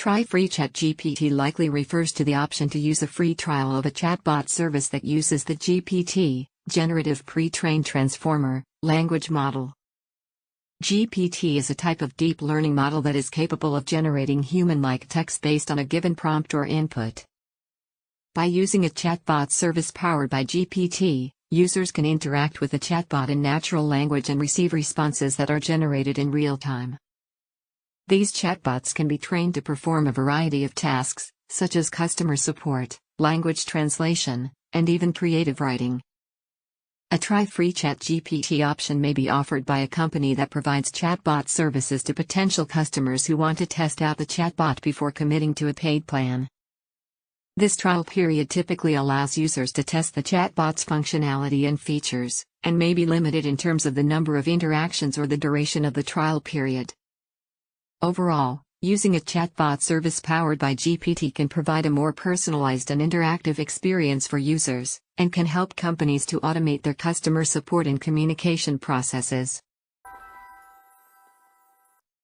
Try free ChatGPT likely refers to the option to use a free trial of a chatbot service that uses the GPT, Generative Pre-trained Transformer, language model. GPT is a type of deep learning model that is capable of generating human-like text based on a given prompt or input. By using a chatbot service powered by GPT, users can interact with the chatbot in natural language and receive responses that are generated in real time. These chatbots can be trained to perform a variety of tasks, such as customer support, language translation, and even creative writing. A try-free ChatGPT option may be offered by a company that provides chatbot services to potential customers who want to test out the chatbot before committing to a paid plan. This trial period typically allows users to test the chatbot's functionality and features, and may be limited in terms of the number of interactions or the duration of the trial period. Overall, using a chatbot service powered by GPT can provide a more personalized and interactive experience for users, and can help companies to automate their customer support and communication processes.